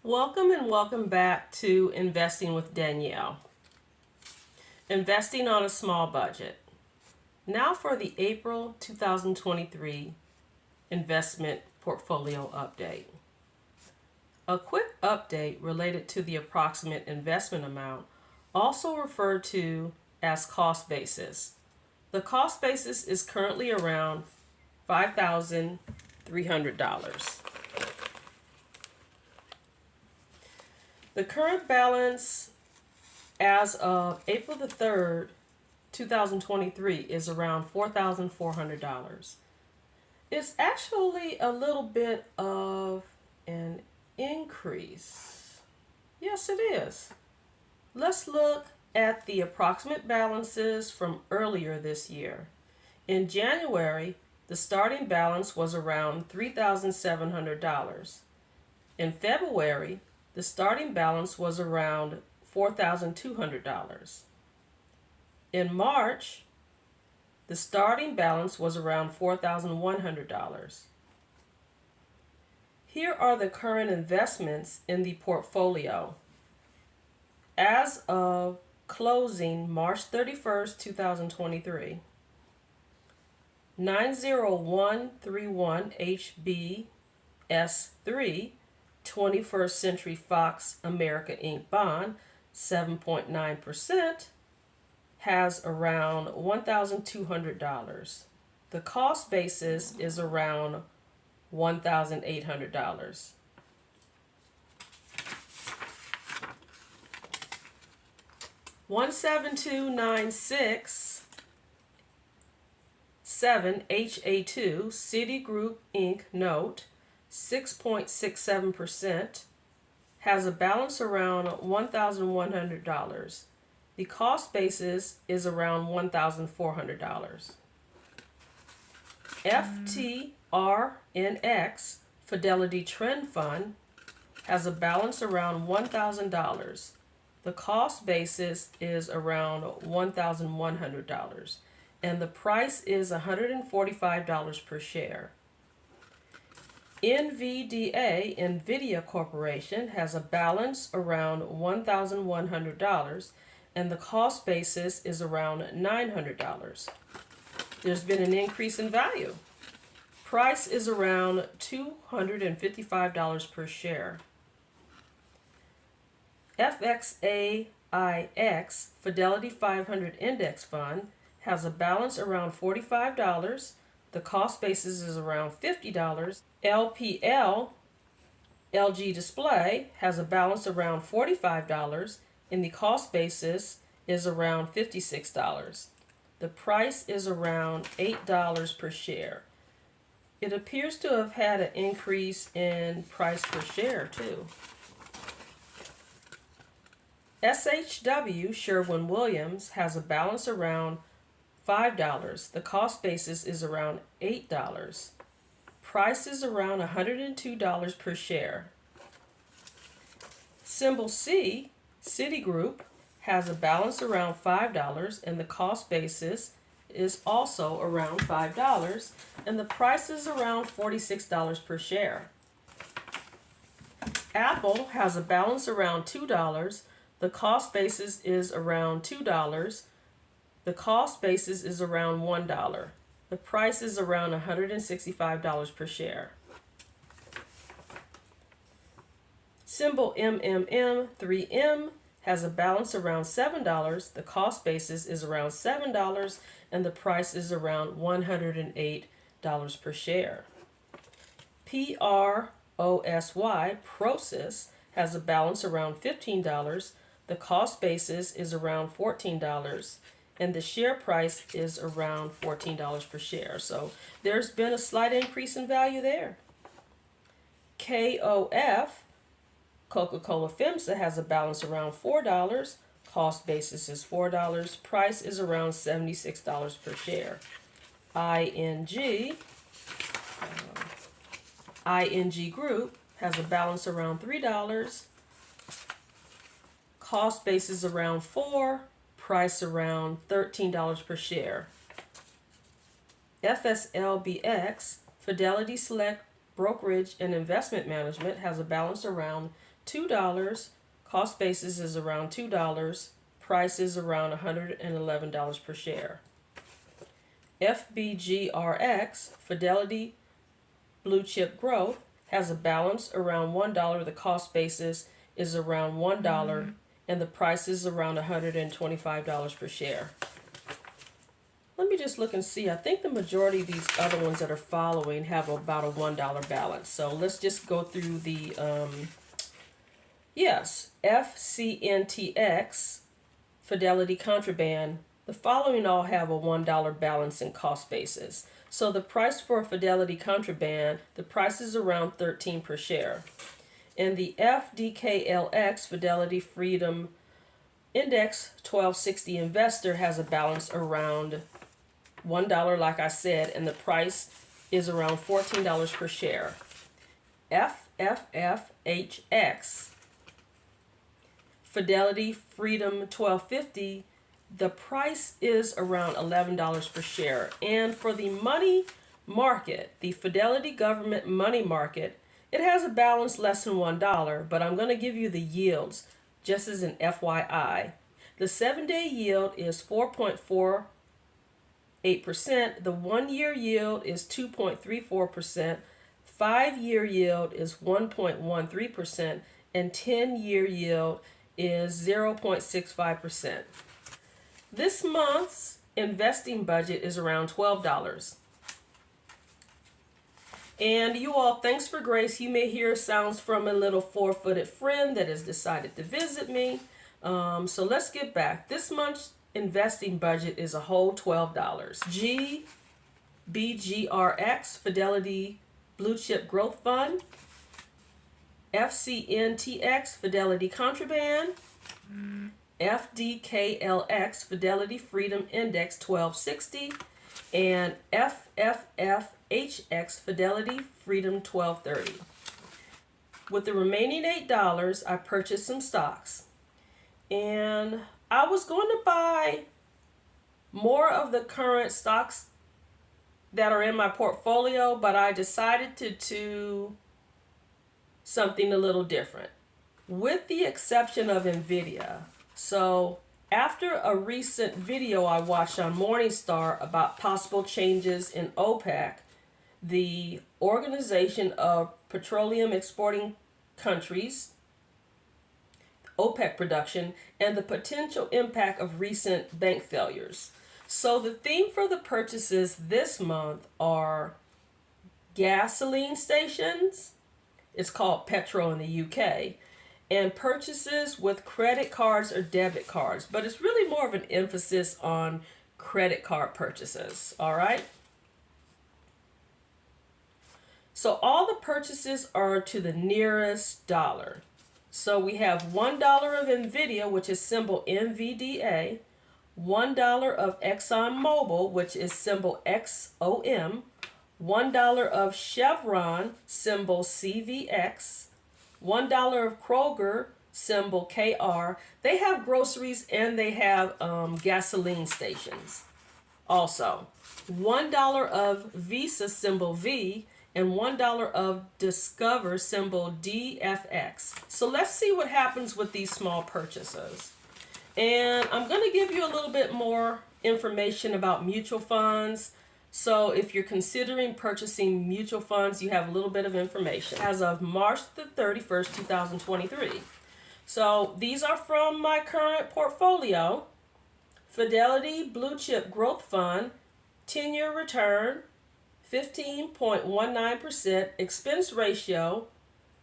Welcome back to Investing with Danielle. Investing on a small budget. Now for the April 2023 investment portfolio update. A quick update related to the approximate investment amount, also referred to as cost basis. The cost basis is currently around $5,300. The current balance as of April the 3rd, 2023 is around $4,400. It's actually a little bit of an increase. Yes, it is. Let's look at the approximate balances from earlier this year. In January, the starting balance was around $3,700. In February, the starting balance was around $4,200. In March, the starting balance was around $4,100. Here are the current investments in the portfolio. As of closing March 31st, 2023, 90131 HBS3 21st Century Fox America Inc. bond, 7.9%, has around $1,200. The cost basis is around $1,800. $17296 HA2 Citigroup Inc. note, 6.67%, has a balance around $1,100. The cost basis is around $1,400. FTRNX Fidelity Trend Fund has a balance around $1,000. The cost basis is around $1,100, and the price is $145 per share. NVDA Corporation has a balance around $1,100, and the cost basis is around $900. There's been an increase in value. Price is around $255 per share. FXAIX Fidelity 500 Index Fund has a balance around $45. The cost basis is around $50. LPL LG Display has a balance around $45, and the cost basis is around $56. The price is around $8 per share. It appears to have had an increase in price per share too. SHW Sherwin-Williams has a balance around $5. The cost basis is around $8. Price is around $102 per share. Symbol C, Citigroup, has a balance around $5, and the cost basis is also around $5, and the price is around $46 per share. Apple has a balance around $2. The cost basis is around $2. The cost basis is around $1. The price is around $165 per share. Symbol MMM 3M has a balance around $7. The cost basis is around $7, and the price is around $108 per share. PROSY Prosus has a balance around $15. The cost basis is around $14, and the share price is around $14 per share. So there's been a slight increase in value there. KOF, Coca-Cola FEMSA, has a balance around $4. Cost basis is $4. Price is around $76 per share. ING Group has a balance around $3. Cost basis around $4. Price around $13 per share. FSLBX, Fidelity Select Brokerage and Investment Management, has a balance around $2. Cost basis is around $2. Price is around $111 per share. FBGRX, Fidelity Blue Chip Growth, has a balance around $1. The cost basis is around $1, and the price is around $125 per share. Let me just look and see. I think the majority of these other ones that are following have about a $1 balance. So let's just go through the, yes, FCNTX, Fidelity Contraband. The following all have a $1 balance in cost basis. So the price for Fidelity Contraband, the price is around $13 per share. And the FDKLX, Fidelity Freedom Index 1260 Investor, has a balance around $1, like I said, and the price is around $14 per share. FFFHX, Fidelity Freedom 1250, the price is around $11 per share. And for the money market, the Fidelity Government Money Market, it has a balance less than $1, but I'm going to give you the yields just as an FYI. The 7-day yield is 4.48%. The 1-year yield is 2.34%. 5-year yield is 1.13%, and 10-year yield is 0.65%. This month's investing budget is around $12. And you all, thanks for grace. You may hear sounds from a little four-footed friend that has decided to visit me. So let's get back. This month's investing budget is a whole $12. GBGRX, Fidelity Blue Chip Growth Fund. FCNTX, Fidelity Contraband. FDKLX, Fidelity Freedom Index 1260, and FFFHX, Fidelity Freedom 1230. With the remaining $8, I purchased some stocks. And I was going to buy more of the current stocks that are in my portfolio, but I decided to do something a little different. With the exception of Nvidia. So after a recent video I watched on Morningstar about possible changes in OPEC, the Organization of Petroleum Exporting Countries, OPEC production, and the potential impact of recent bank failures. So the theme for the purchases this month are gasoline stations. It's called Petro in the UK. And purchases with credit cards or debit cards. But it's really more of an emphasis on credit card purchases. All right. So all the purchases are to the nearest dollar. So we have $1 of Nvidia, which is symbol NVDA. $1 of ExxonMobil, which is symbol XOM. $1 of Chevron, symbol CVX. $1 of Kroger, symbol KR. They have groceries and they have gasoline stations. Also, $1 of Visa, symbol V, and $1 of Discover, symbol DFX. So let's see what happens with these small purchases. And I'm going to give you a little bit more information about mutual funds. So if you're considering purchasing mutual funds, you have a little bit of information as of March the 31st, 2023. So these are from my current portfolio. Fidelity Blue Chip Growth Fund, 10-year return, 15.19%, expense ratio,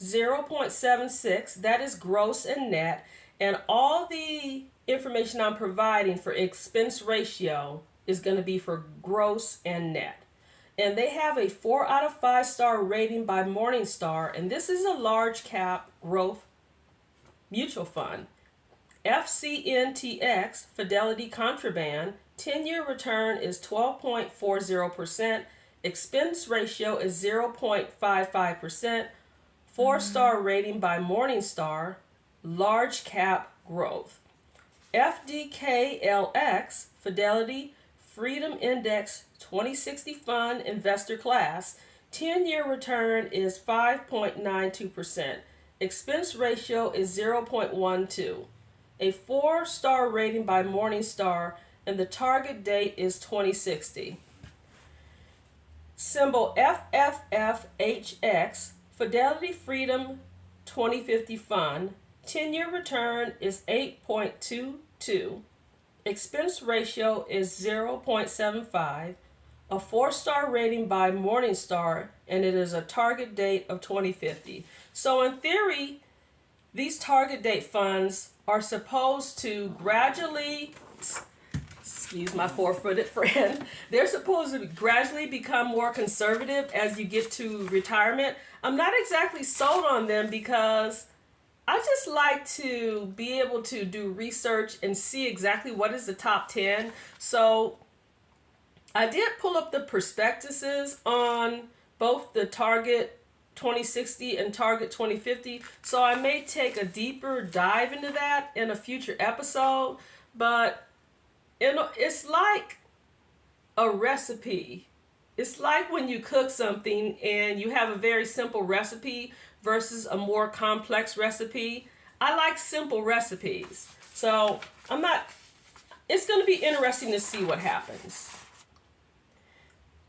0.76. That is gross and net. And all the information I'm providing for expense ratio is going to be for gross and net. And they have a 4 out of 5 star rating by Morningstar, and this is a large cap growth mutual fund. FCNTX, Fidelity Contraband, 10-year return is 12.40%, expense ratio is 0.55%, 4-star rating by Morningstar, large cap growth. FDKLX, Fidelity Freedom Index 2060 Fund Investor Class, 10-year return is 5.92%. Expense ratio is 0.12. A 4-star rating by Morningstar, and the target date is 2060. Symbol FFFHX, Fidelity Freedom 2050 Fund. 10-year return is 8.22. Expense ratio is 0.75. A 4-star rating by Morningstar, and it is a target date of 2050. So in theory, these target date funds are supposed to gradually, excuse my four-footed friend, they're supposed to gradually become more conservative as you get to retirement. I'm not exactly sold on them because I just like to be able to do research and see exactly what is the top 10. So I did pull up the prospectuses on both the Target 2060 and Target 2050. So I may take a deeper dive into that in a future episode. But it's like a recipe. It's like when you cook something and you have a very simple recipe versus a more complex recipe. I like simple recipes. So it's going to be interesting to see what happens.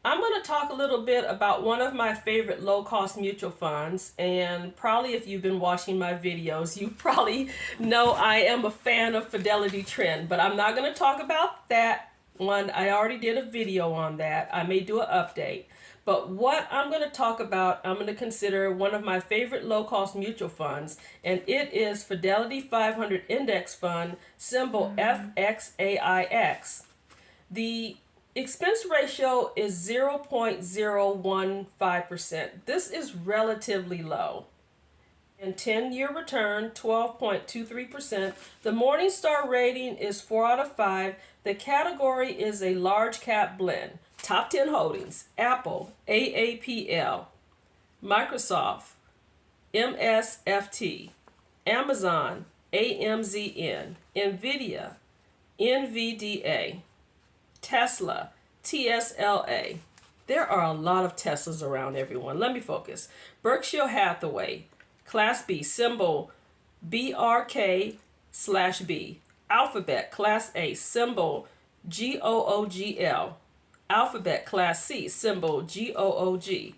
I'm going to talk a little bit about one of my favorite low-cost mutual funds, and probably if you've been watching my videos, you probably know I am a fan of Fidelity Trend, but I'm not going to talk about that one. I already did a video on that. I may do an update. But what I'm going to talk about, I'm going to consider one of my favorite low-cost mutual funds, and it is Fidelity 500 Index Fund, symbol FXAIX. The expense ratio is 0.015%. This is relatively low. And 10-year return, 12.23%. The Morningstar rating is 4 out of 5. The category is a large cap blend. Top 10 holdings: Apple, AAPL, Microsoft, MSFT, Amazon, AMZN, Nvidia, NVDA, Tesla, TSLA. There are a lot of Teslas around, everyone. Let me focus. Berkshire Hathaway, Class B, symbol BRK/B. Alphabet, Class A, symbol GOOGL. Alphabet, Class C, symbol GOOG.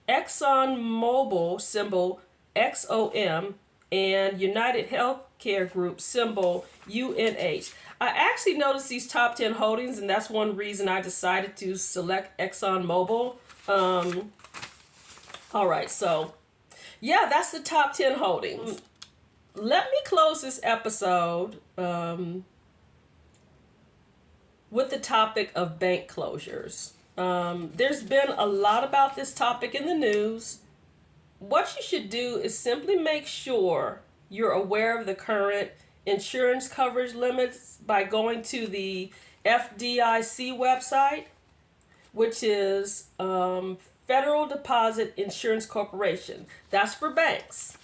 Exxon Mobil, symbol XOM. And United Healthcare Group, symbol UNH. I actually noticed these top 10 holdings, and that's one reason I decided to select Exxon Mobil. All right, so yeah, that's the top 10 holdings. Let me close this episode with the topic of bank closures. There's been a lot about this topic in the news. What you should do is simply make sure you're aware of the current insurance coverage limits by going to the FDIC website, which is Federal Deposit Insurance Corporation. That's for banks.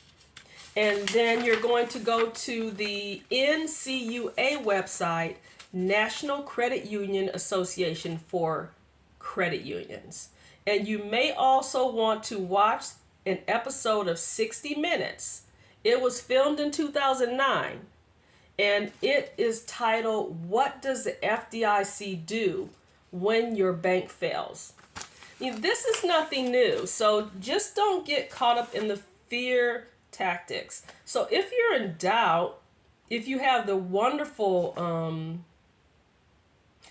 And then you're going to go to the NCUA website, National Credit Union Association for credit unions. And you may also want to watch an episode of 60 Minutes. It was filmed in 2009, and it is titled, "What Does the FDIC Do When Your Bank Fails?" This is nothing new, so just don't get caught up in the fear tactics. So if you're in doubt, if you have the wonderful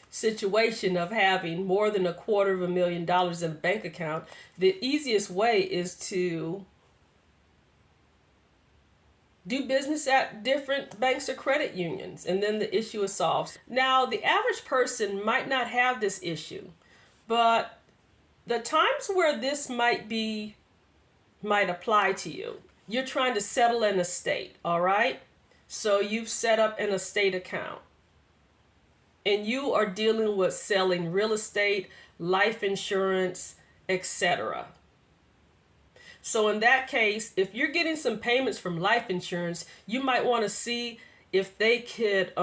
situation of having more than $250,000 in a bank account, the easiest way is to do business at different banks or credit unions, and then the issue is solved. Now, the average person might not have this issue, but the times where this might apply to you. You're trying to settle an estate, all right? So you've set up an estate account, and you are dealing with selling real estate, life insurance, etc. So in that case, if you're getting some payments from life insurance, you might want to see if they could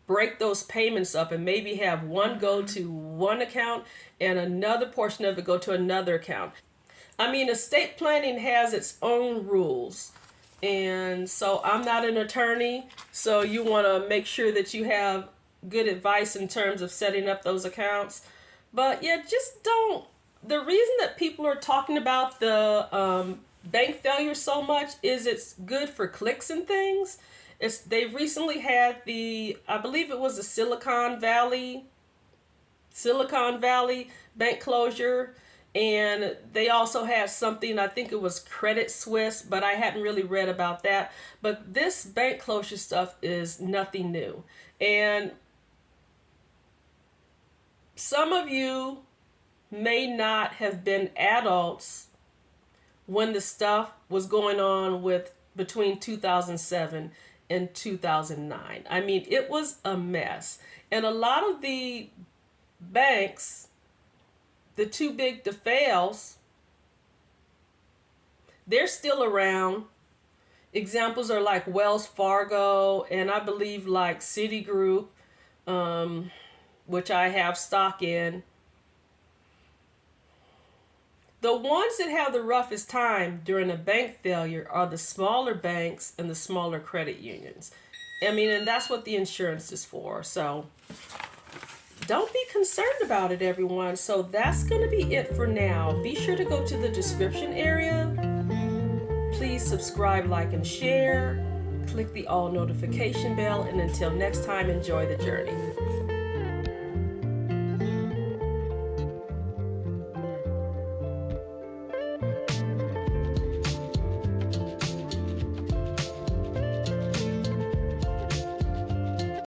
break those payments up and maybe have one go to one account and another portion of it go to another account. I mean, estate planning has its own rules. And so I'm not an attorney, so you want to make sure that you have good advice in terms of setting up those accounts. But yeah, just don't. The reason that people are talking about the bank failure so much is it's good for clicks and things. They recently had I believe it was the Silicon Valley bank closure, and they also had something, I think it was Credit Suisse, but I hadn't really read about that. But this bank closure stuff is nothing new. And some of you may not have been adults when the stuff was going on with between 2007 and 2009. I mean, it was a mess. And a lot of the banks, the too big to fails, they're still around. Examples are like Wells Fargo, and I believe like Citigroup, which I have stock in. The ones that have the roughest time during a bank failure are the smaller banks and the smaller credit unions. I mean, and that's what the insurance is for. So don't be concerned about it, everyone. So that's going to be it for now. Be sure to go to the description area. Please subscribe, like, and share. Click the all notification bell. And until next time, enjoy the journey.